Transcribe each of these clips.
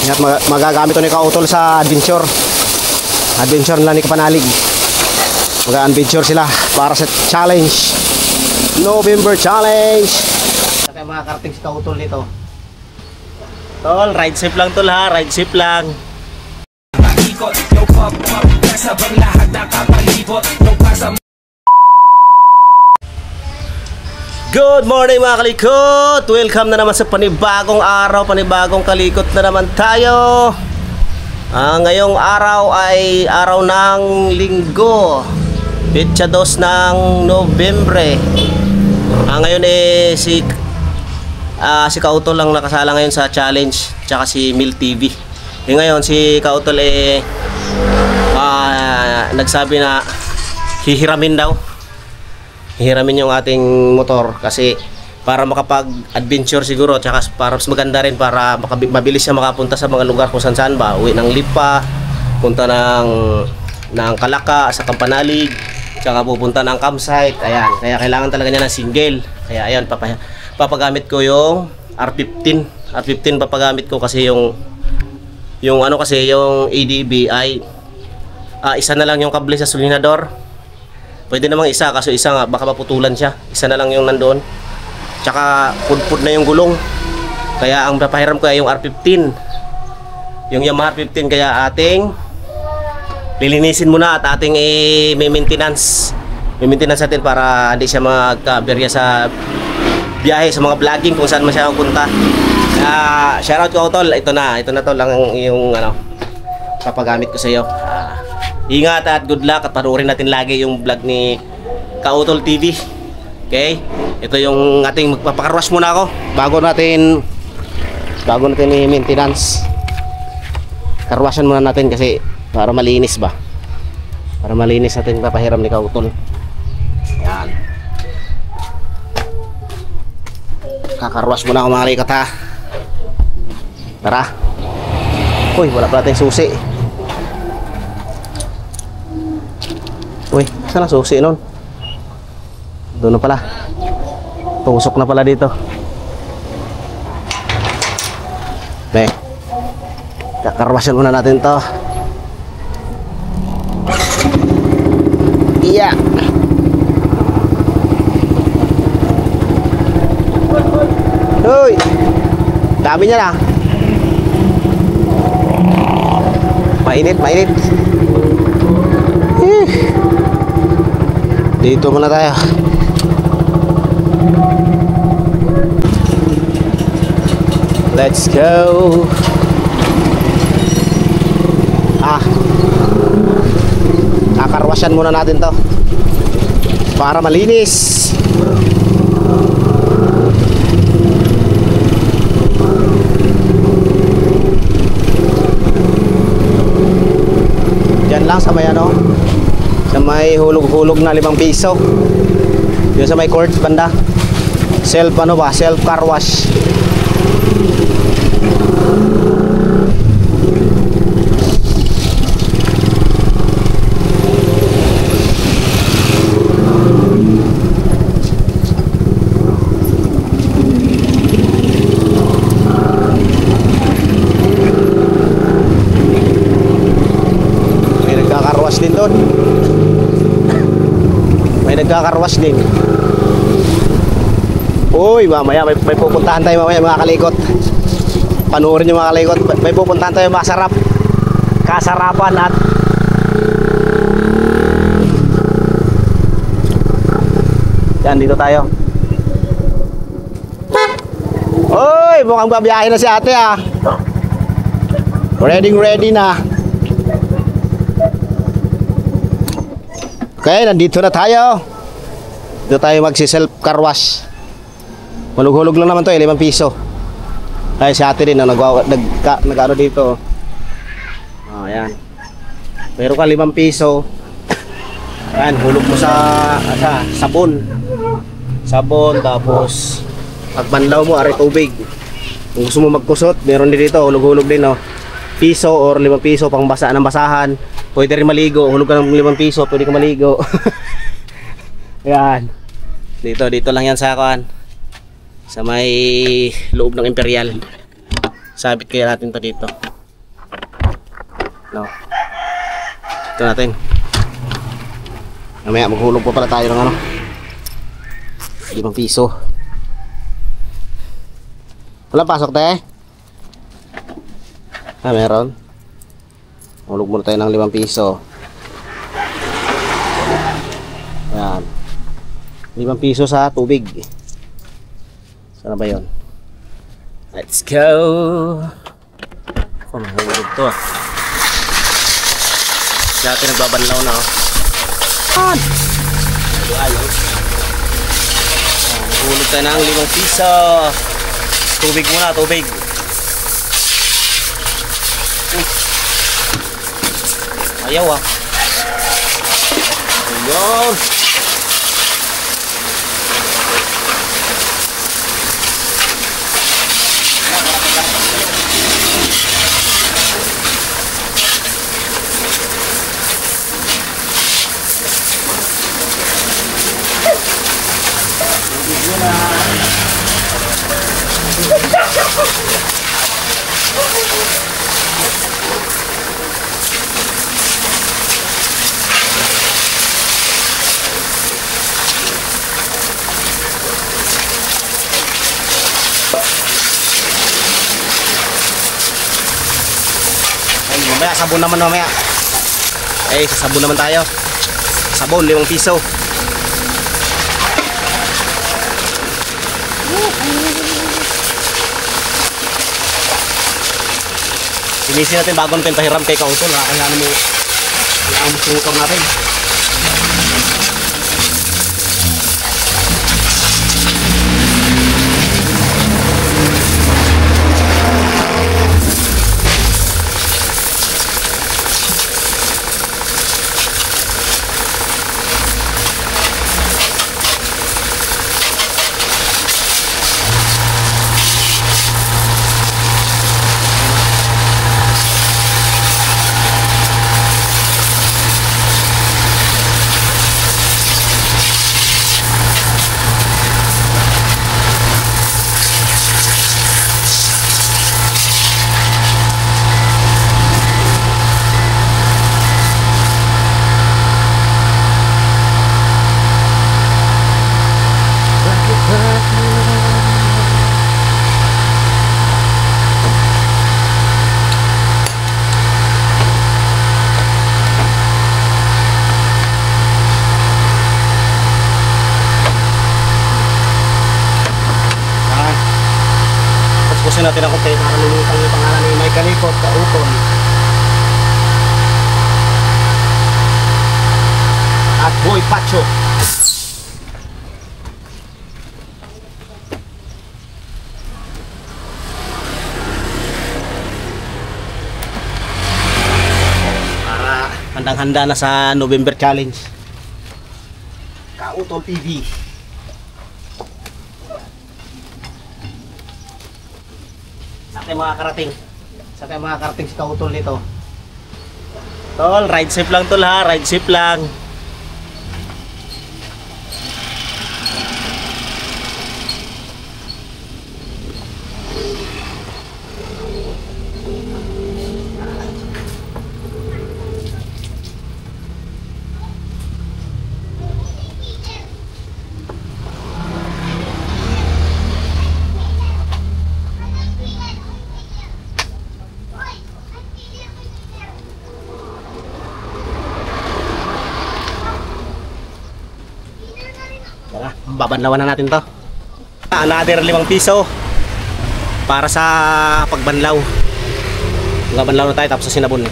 At magagamit ko ni Kautol sa adventure. Adventure nila ni Kapanalig. Mag-adventure sila para sa challenge. November challenge. Kaya mga karting si Kautol dito. Tol, ride safe lang tol ha, ride safe lang. Good morning mga kalikot! Welcome na naman sa panibagong araw, panibagong kalikot na naman tayo. Ngayong araw ay araw ng linggo, Petsa 2 ng Nobyembre. Ngayon si Kautol lang nakasala ngayon sa challenge, tsaka si Mil TV. Ngayon si Kautol nagsabi na hihiramin daw. Hihiramin yung ating motor kasi para makapag-adventure siguro, tsaka para mas maganda rin para mabilis siya makapunta sa mga lugar kung saan ba. Uwi ng Lipa, punta ng Kalaka, sa Kampanalig, tsaka pupunta ng campsite. Ayan, kaya kailangan talaga niya ng single. Kaya ayan, papagamit ko yung R15. R15 papagamit ko kasi yung ADB ay isa na lang yung kable sa solinador. Pwede namang isa, kaso isa nga baka maputulan siya. Isa na lang yung nandoon. Tsaka pudpud na yung gulong. Kaya ang papahiram ko ay yung R15. Yung Yamaha R15, kaya ating lilinisin muna at ating maintenance. Maintenance natin para hindi siya magkaberya sa biyahe, sa mga vlogging kung saan man siya pupunta. Shoutout ko tol. Ito na to lang yung papagamit ko sa iyo. Ingat at good luck at panoorin natin lagi yung vlog ni Kautol TV. Okay? Ito yung ating magpapakarwash muna ako bago natin i-maintenance. Karwashan muna natin kasi para malinis ba. Para malinis natin papahiram ni Kautol. Yan. Kakarwash muna ako mga likat ha. Tara. Uy, wala pala tayong susi. Uy, saan ang susi nun? Doon na pala. Tusok na pala dito. Okay. Kakarwasan muna natin to. Iya. Uy, dami niya na. Mainit. Dito muna tayo. Let's go. Kakarwasan muna natin to para malinis. Diyan lang sa may sa may hulog-hulog na 5 piso. Yun sa may court banda. Self car wash. May nagkakarwash din doon. Nagkakarwash din. Uy, mamaya may pupuntahan tayo mamaya mga kalikot. Panoorin nyo mga kalikot. May pupuntahan tayo masarap. Kasarapan at yan, dito tayo. Uy, mukhang babiyahin na si ate ah. Ready na. Okay, nandito na tayo. Dito tayo magsi-self car wash. Hulog-hulog lang naman to, 5 piso. Ay si ate din nag-ano dito. Ayan. Meron ka 5 piso. Ayan, hulog mo sa sabon. Sabon, tapos pagbanlaw mo, ari tubig. Kung gusto mo magkusot, meron din dito, hulog-hulog din piso or 5 piso pang basa ng basahan. Pwede rin maligo, hulog ka ng 5 piso, pwede ka maligo. Ayan. Dito lang yan sa may loob ng Imperial. Sabit kaya natin to dito. No. Ito natin. Mamaya maghulog pa pala tayo ng ano, 5 piso. Walang pasok te? Ah, meron. Hulog muna tayo ng 5 piso. Yan. 5 piso sa tubig. Sana ba yun? Let's go! Oh, mahulog to ah. Dati nagbabanlaw na oh. Ayaw. Mahulog tayo ng 5 piso. Tubig muna, tubig. Ayaw ah. Ayun. Mamaya, sabon naman mamaya. Eh, sasabon naman tayo. Sabon, 5 piso. Linisin natin bago natin pahiram kay Kautol. Kaya ano mo, ang sungkam natin. Pusin natin ang konti para lulutang yung pangalan ni Mike Canicot, Kautol. At Boy Pacho. Para handang-handa na sa November Challenge. Kautol TV. Sa mga karating. Sa mga karating si Kautol nito. Tol, ride safe lang tol ha, ride safe lang. Babanlawan na natin to. Another 5 piso para sa pagbanlaw. Babanlaw na tayo tapos sa sinabon.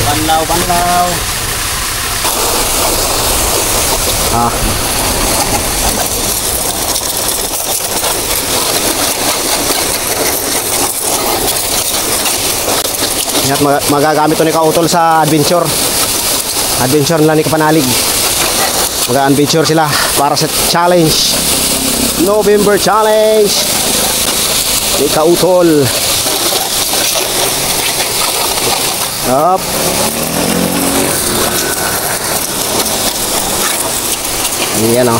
Banlaw, banlaw. Ah. At magagamit to ni Kautol sa adventure. Adventure nila ni Kapanalig. Mag-adventure sila para sa challenge. November Challenge ni Kautol. Up. Ayan o.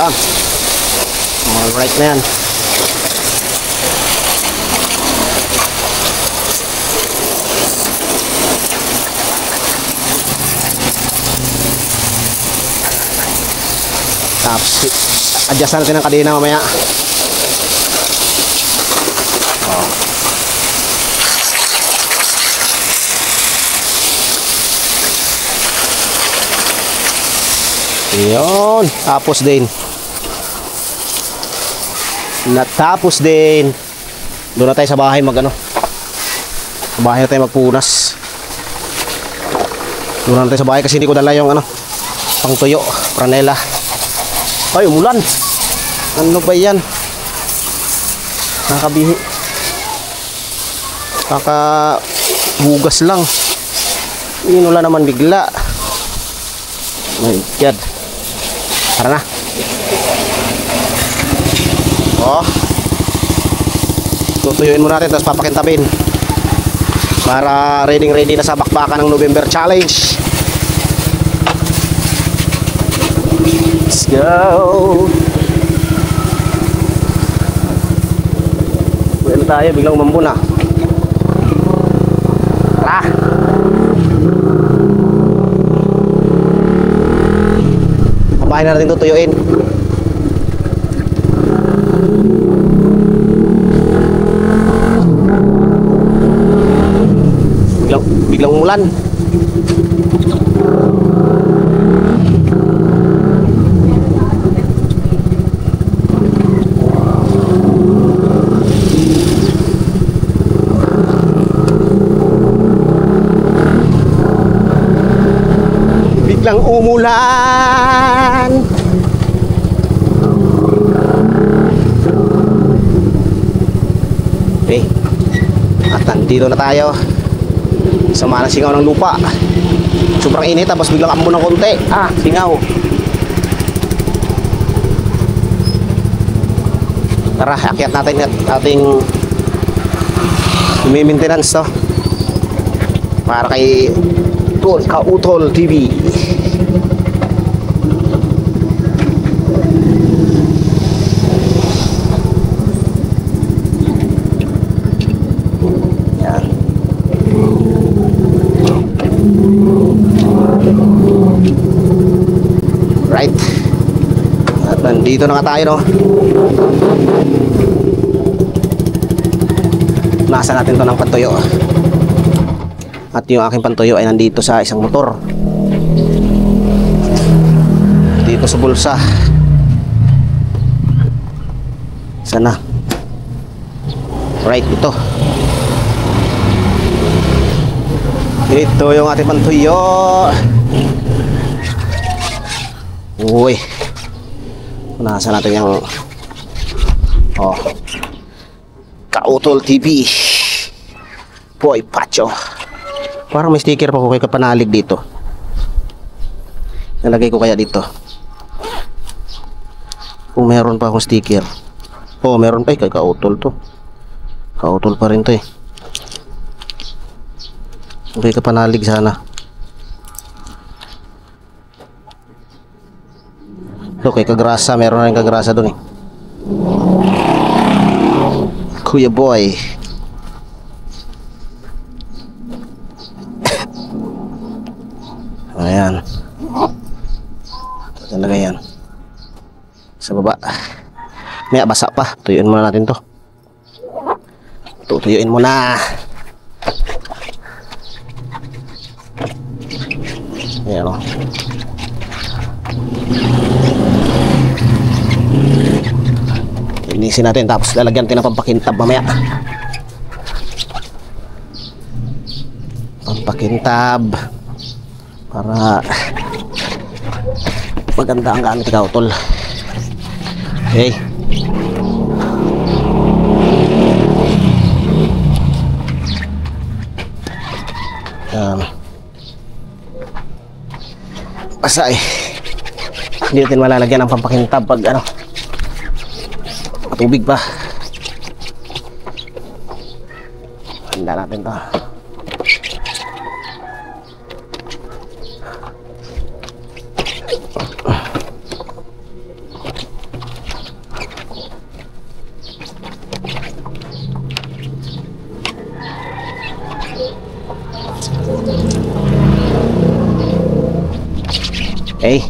Yan. Alright na yan. Tapos adjust natin ang kadena mamaya. Oh. Yun. Tapos din. Natapos din. Doon na tayo sa bahay mag ano. Sa bahay na tayo magpunas. Doon na tayo sa bahay kasi hindi ko dala yung ano, pang tuyo, franela. Ay, umulan. Ano ba yan? Nakabihi. Kakahugas lang. Inulan naman bigla. My God. Tara na. Oh. Tutuyuin mo natin tapos papakintabin. Para ready na sa bakbakan ng November Challenge. Let's go. Well tayo, biglang umambun na. Tara. Papahin na natin tutuyuin. Biglang umulan. Biglang umulan. Okay. At nandito na tayo sa mga singaw ng lupa. Sobrang init tapos biglang ambon ng konti. Singaw. Tara, akyat natin at ating i-maintenance to para kay Kautol TV. Yan. Right. At nandito na nga tayo, no? Nasa natin to ng pantuyo. At yung aking pantuyo ay nandito sa isang motor. Dito sa bulsa. Sana. Right, ito. Ito yung ating pantuyo. Uy. Nasa natin yung Kautol TV. Boy Pacho. Parang may sticker pa ko kay Kapanalig dito. Nalagay ko kaya dito. Kung meron pa akong sticker. Meron pa kay Kautol to. Kautol pa rin to eh. Kay Kapanalig sana. Ito kay Kagrasa, meron na rin Kagrasa dun eh. Kuya Boy. Ayan. Talaga yan. Sa baba. May basa pa. Tuyuin muna natin to. Tutuyuin muna. Ayan o. Linisin natin tapos lalagyan natin ng pampakintab mamaya. Pampakintab para maganda ang gamit ikaw, tol. Okay. Basta eh. Hindi natin malalagyan ng pampakintab pag ano, matubig pa. Handa natin to. Okay.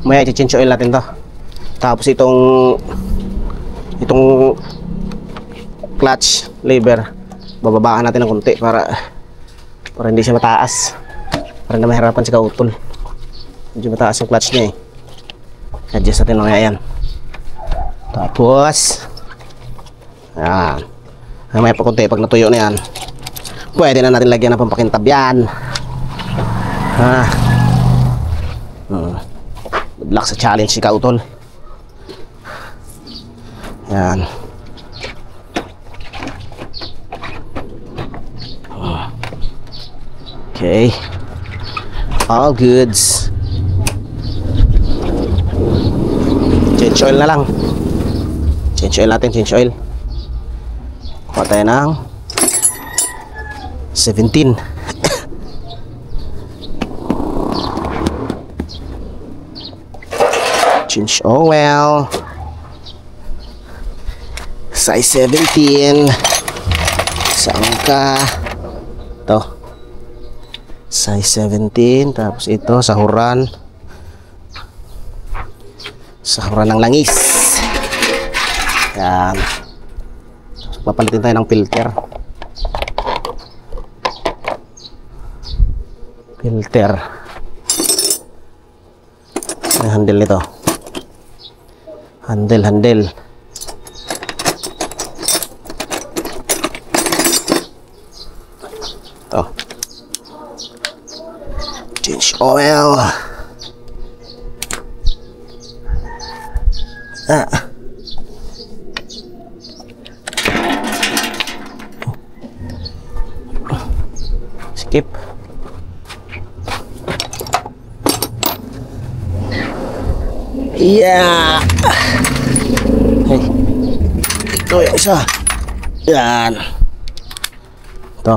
Maya i-change oil natin to. Tapos itong clutch lever, bababaan natin ng konti para hindi siya mataas. Para na mahirapan si kautol. Medyo mataas yung clutch niya eh. Adjust natin mamaya yan. Tapos ayan. Mamaya pa konti, pag natuyo na yan, pwede na natin lagyan ng pampakintab yan. Good luck sa challenge si kautol. Ayan. Okay. All goods. Change oil na lang. Change oil natin, change oil. Kuha tayo ng 17. Change oil. Size 17. Saan ka? Ito. Size 17. Tapos ito, sahuran. Sahuran ng langis. Yan. Papalitin tayo ng filter. Filter. May handle nito. Handle. Ito. Change oil. Skip. Yeah. Hey. Ito yung isa. Yan. Ito.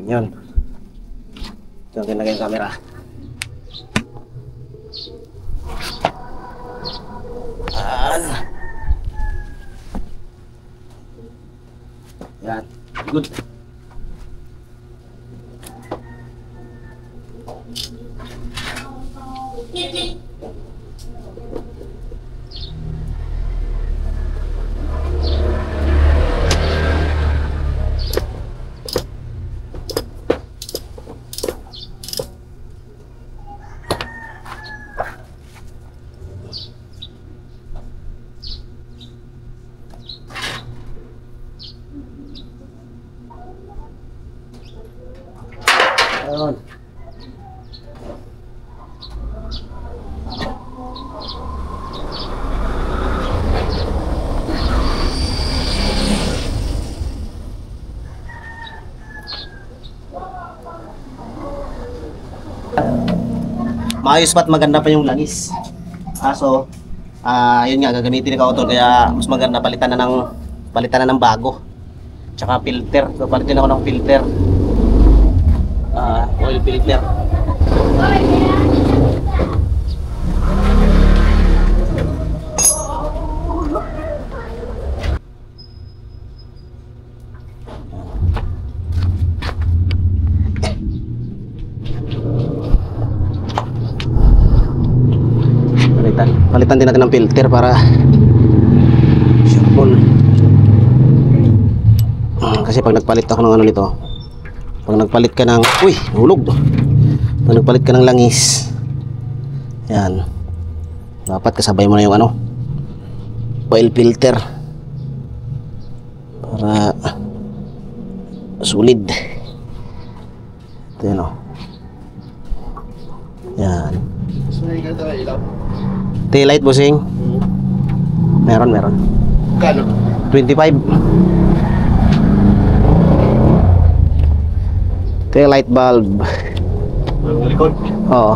Yan. Ito yung kinagay yung camera. Yan. Good. Ayun. Maayos pa at maganda pa yung langis. Kaso, yun nga, gagamitin ni kautol, kaya mas maganda palitan na ng bago. Tsaka filter. So, palitin ako ng filter. Oil filter. Palitan din natin ng filter para sure. Kasi pag nagpalit ako ng ano nito, pag nagpalit ka ng hulog. Pag nagpalit ka ng langis, yan, dapat kasabay mo na yung oil filter para solid. Ito yan yan. Taillight bossing? Meron. Kano? 25. Taillight bulb. Ang likod? Oo.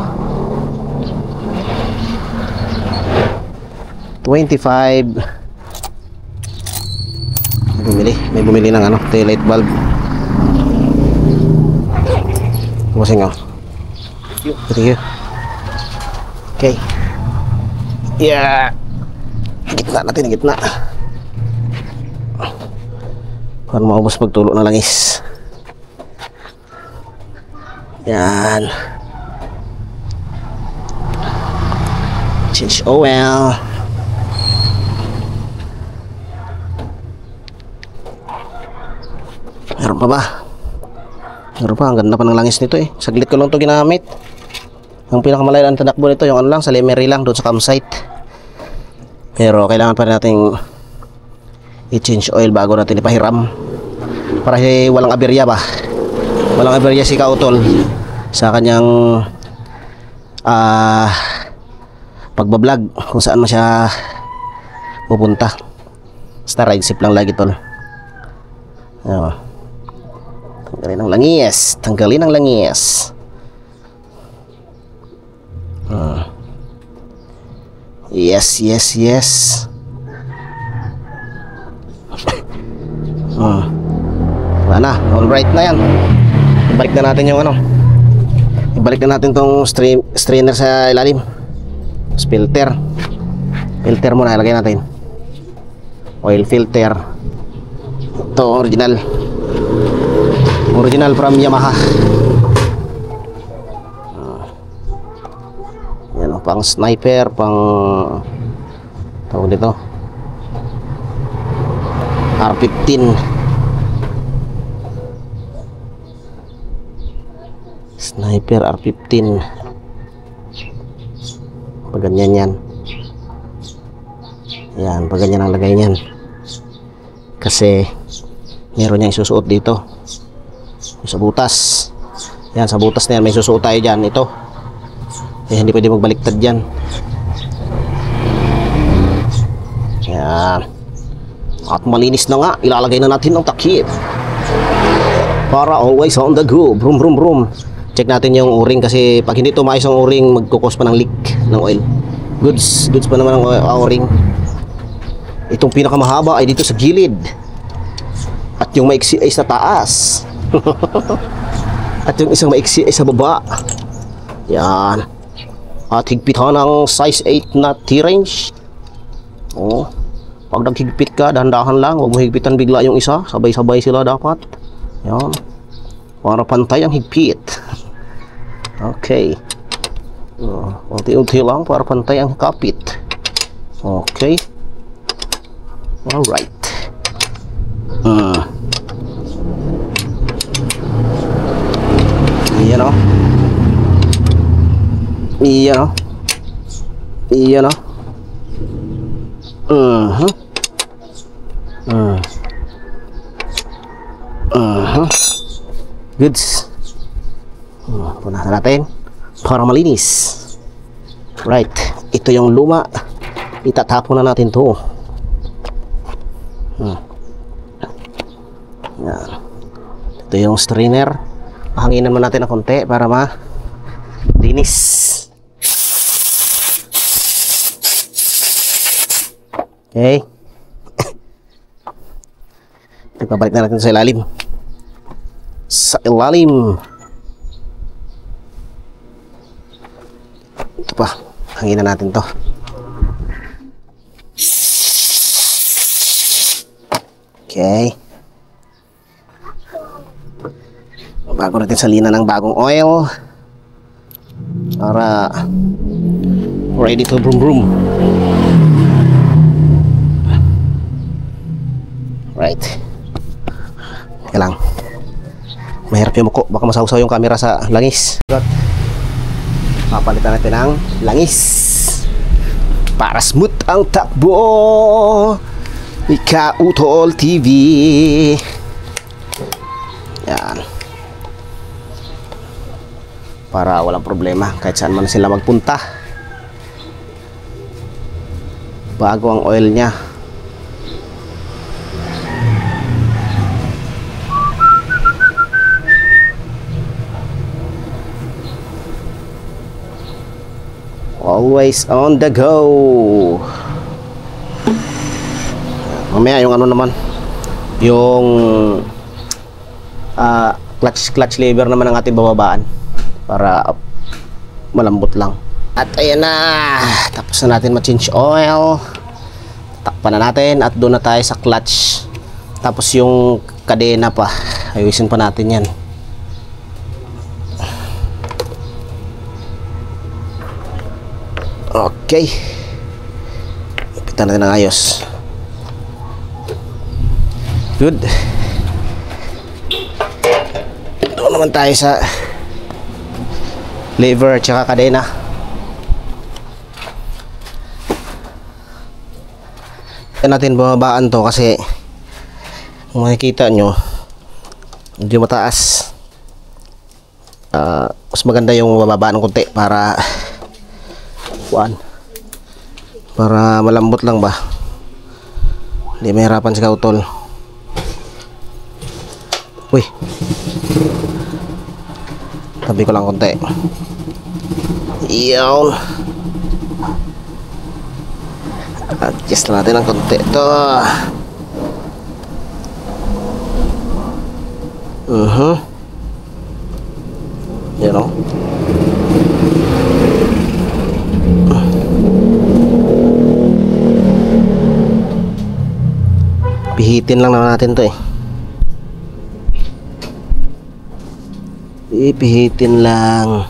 25. May bumili ng taillight bulb. Bossing Thank you. Okay. Yeah. Gitna natin, gitna. Para maubos pagtulo na langis. Yan. Change oil. Meron pa ba? Meron pa, ang ganda pa ng langis nito eh. Saglit ko lang ito ginamit. Ang pinakamalayo ang tadakbo nito, yung ano lang, sa Lemery lang, doon sa campsite. Pero kailangan pa rin nating i-change oil bago natin ipahiram. Para walang aberya ba? Walang aberya si Kautol sa kanyang pagbablog kung saan man siya pupunta. Basta ride sip lang lagi tol. Ayan. Tanggalin ang langis. Tanggalin ang langis. Yes, yes, yes. Wala na. Alright na yan. Ibalik na natin yung ano. Ibalik na natin tong strainer sa ilalim. Filter. Filter muna ilagay natin. Oil filter. Ito original. Original from Yamaha. Yan o, pang sniper, pang tawag dito R15. Sniper R15. Pag ganyan yan. Yan, pag ganyan ang lagay niyan. Kasi meron niyang isusuot dito. Sa butas. Yan, sa butas na yan may susuot tayo dyan. Ito. Eh, hindi pwede magbaliktad dyan. Yan. At malinis na nga, ilalagay na natin ang takip. Para always on the go. Brum brum brum. Check natin yung o-ring kasi pag hindi tumayos ang o-ring, magkukos pa ng leak ng oil. Goods pa naman ang o-ring. Itong pinakamahaba ay dito sa gilid. At yung maiksi ay sa taas. At yung isang maiksi ay sa baba. Yan. At higpitan ng size 8 na T-range. Oh. Pag naghigpit ka, dahan-dahan lang. Huwag mo higpitan bigla yung isa. Sabay-sabay sila dapat. Yan. Para pantay ang higpit. Okay. Unti-unti lang para pantay ang kapit. Okay. Alright. Iyan o. Iyan o. Iyan o. Goods. Punasan natin para malinis. Right. Ito yung luma. Itatapon na natin to. Yan. Ito yung strainer. Hanginan mo natin ng konti para malinis. Okay. Ipabalik na natin sa ilalim. Sa ilalim. Ito pa. Hanginan natin to. Okay. Bago natin salinan ng bagong oil para ready to brum brum. Right. Kaya lang mahirap yung muko, baka masawsaw yung camera sa langis. Papalitan natin ang langis para smooth ang takbo. Kautol TV. Yan. Para walang problema kahit saan man sila magpunta. Bago ang oil niya. Always on the go. Mamaya yung ano naman, yung clutch lever naman ang ating bababaan para malambot lang. At ayan na, tapos na natin ma-change oil. Takpan na natin at doon na tayo sa clutch. Tapos yung kadena pa, ayusin pa natin yan. Okay. Ipitan natin ng ayos. Good. Doon naman tayo sa lever tsaka kadena. Kaya natin bumabaan to kasi kung makikita nyo medyo mataas. Mas maganda yung bababa ng konti para malambot lang ba, hindi mahirapan si kautol. Uy, tabi ko lang konti. Iyon, adjust na natin ng konti ito. You know, pihitin lang naman natin to eh. Ipihitin lang.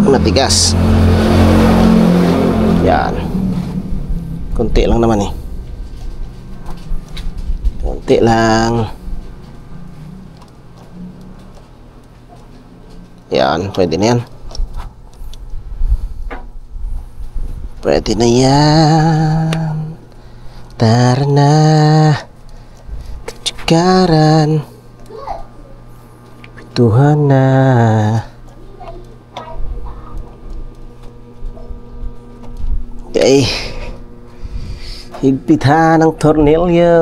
Matigas. Yan. Kunti lang naman eh. Kunti lang. Yan, pwede na yan. Pwede na yan. Tara na. Katsikaran. Pituhan na. Okay. Higpitan ng tornilyo.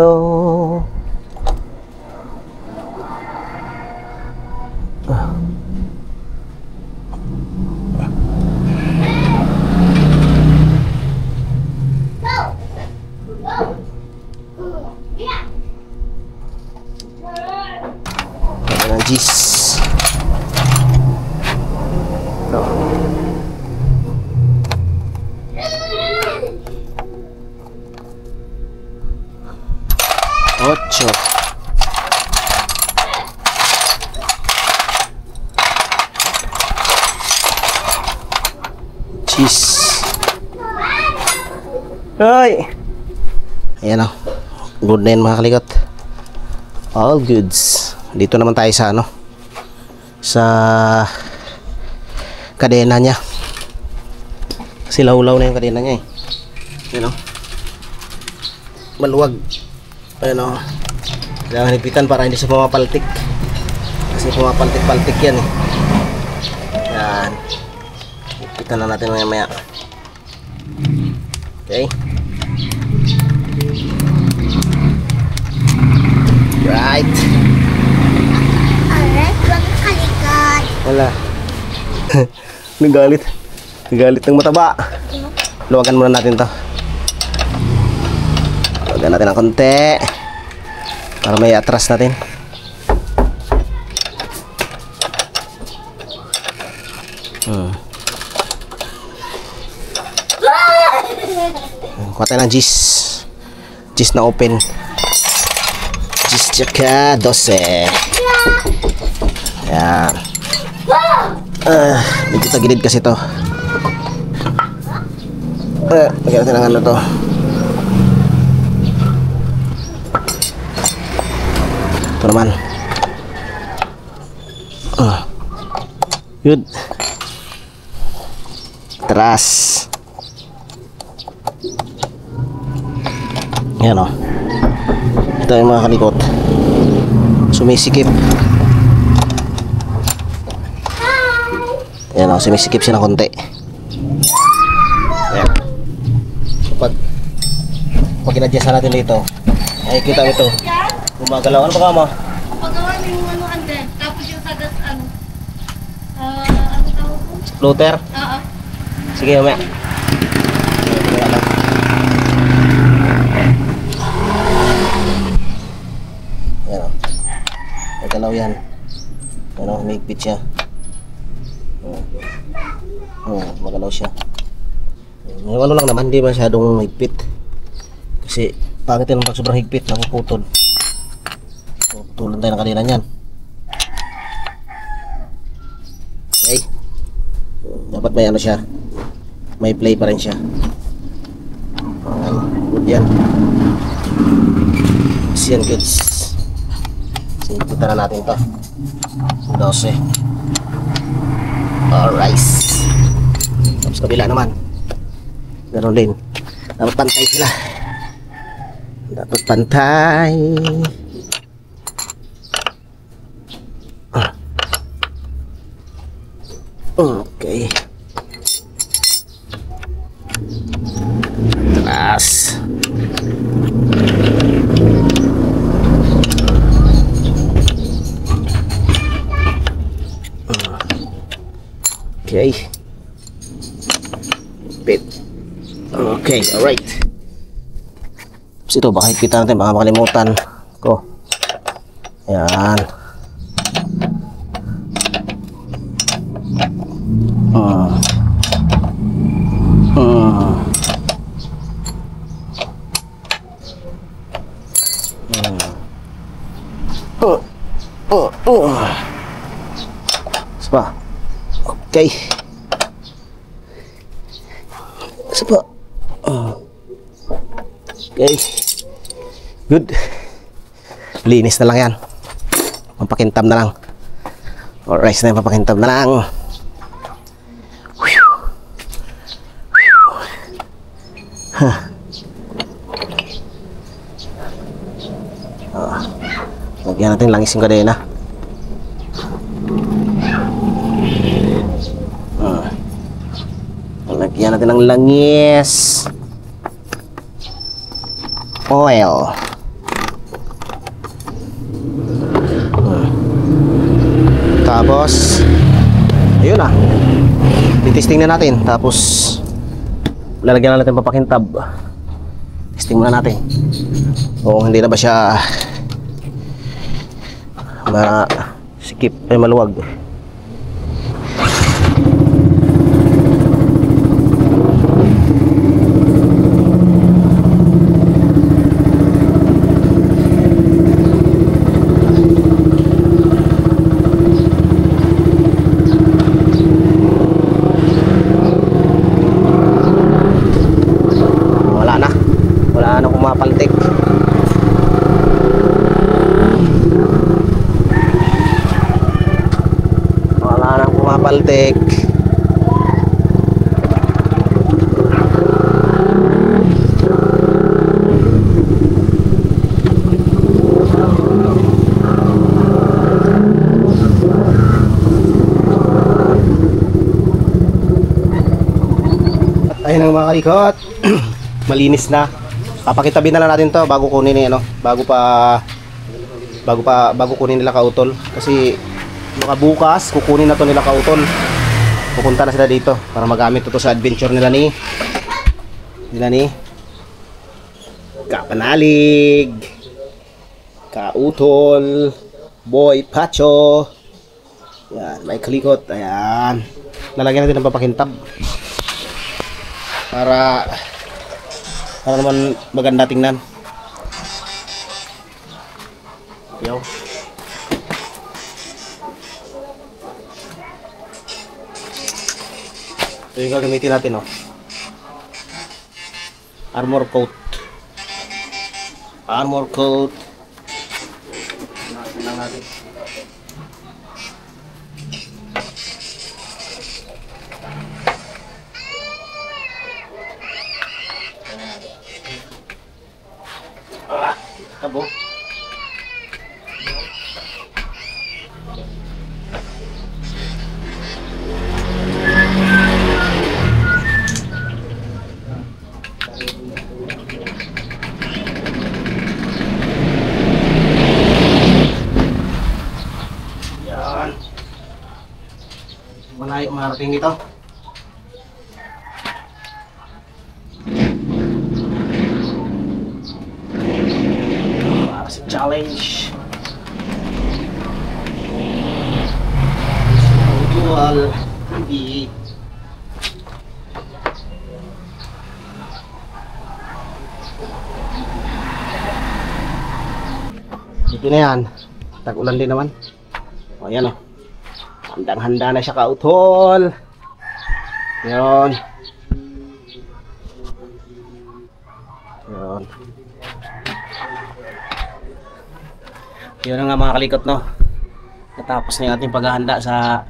Jis. Ocho. Cheese. Ay. Ayan o. Good na yun mga kalikot. All goods. Dito naman tayo sa sa kadena niya. Kasi laulaw na yung kadena niya eh. Ayan o. Maluwag. Ayan o. Kailangan hipitan para hindi siya pumapaltik. Kasi pumapaltik-paltik yan eh. Yan. Hipitan na natin maya. Okay. Right. Alright, huwag kalikot. Wala. Nagalit. Nagalit ng mataba. Luwagan muna natin to. Luwagan natin ng konti. Para may atras natin. Kuha tayo ng cheese. Cheese na open. Cheese tsaka 12. Yan. Medyo tagilid kasi to. Lagyan natin ng ano to. Ito naman. Good. Tras. Yan o. Ito yung mga kalikot. Sumisikip. Yan o, sumisikip siya ng konti. Yan. Pag in-adjust natin dito, ay kita mo ito. Gumagalaw. Ano ba kama? Pagawa yung ano andun. Tapos yung sagas ano tawag ko? Floater? Oo. Sige, mamaya. Yan o. Nagalaw yan. Yan o, may higpit siya. Magalaw siya. Yung ano lang naman, hindi masyadong higpit. Kasi pangit yun pag sobrang higpit, napuputol. Putulan tayo ng kanina niyan. Okay. Dapat may ano siya. May play pa rin siya. Okay. Good yan. Kasi yan goods. Siniputan na natin to. 12. Alright. Tapos kabila naman. Meron din. Dapat pantay sila. Dapat pantay. Okay. Taas. Okay. Bit. Okay, alright. Tapos ito, baka higpitan natin, baka makalimutan ko. Ayan. Sapa. Okay. Sapa. Okay. Good. Linis na lang yan. Pampakintab na lang. Alright na yan, pampakintab na lang. Lagyan natin langis yung kadena. Lagyan natin ng langis. Oil. Tapos ayun na. Titesting na natin. Tapos lalagyan na natin papakintab. Testing muna natin. O hindi na ba siya sikip ay maluwag. Wala na pumapaltik. Paltek. Ayun ang mga kalikot. Malinis na. Papakitabi na lang natin to bago kunin ni ano, bago kunin nila kautol kasi baka bukas kukunin na to nila kautol. Pupunta na sila dito para magamit to sa adventure nila ni Kapanalig, Kautol, Boy Pacho. Yan, may kalikot. Ayan. Lalagyan natin ng papakintab para naman maganda tingnan. Yo. Ito yung gagamitin natin, oh. Armor coat. Armor coat. Natin lang natin. Tabo. Malayo marating dito. Para sa challenge. Dual. Hindi. Okay na yan. Tag-ulan din naman. O yan o. Handang-handa na siya kautol. Yun. Yun. Yun na nga mga kalikot, no. Natapos na yung ating paghahanda sa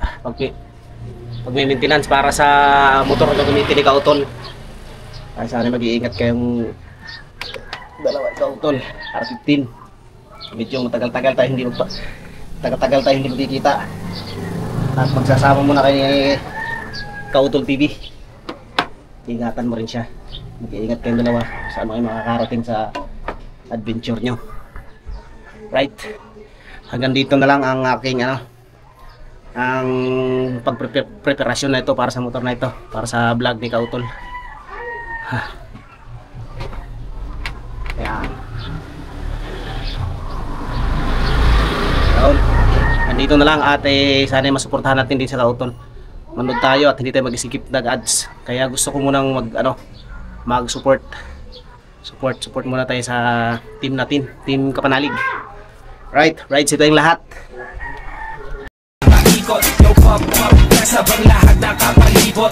pag-maintenance para sa motor na gamitin ni kautol. Ay sana mag-iingat kayong dalawa kautol. R15. Medyo matagal-tagal tayo hindi magkikita. At magsasama muna kay Kautol TV. Ingatan mo rin siya. Mag-iingat kayong dalawa. Saan kayo makakarating sa adventure nyo. Right. Hanggang dito na lang ang aking ang pagpreparasyon na ito para sa motor na ito. Para sa vlog ni Kautol. Ayan. Nandito na lang at sana masuportahan natin din sa Kautol. Manood tayo at hindi tayo mag-skip ng ads. Kaya gusto ko munang mag-support. Support muna tayo sa team natin, Team Kapanalig. Right, sa tayong lahat. Ikot, yung pop-pop, kasabang lahat nakapalibot.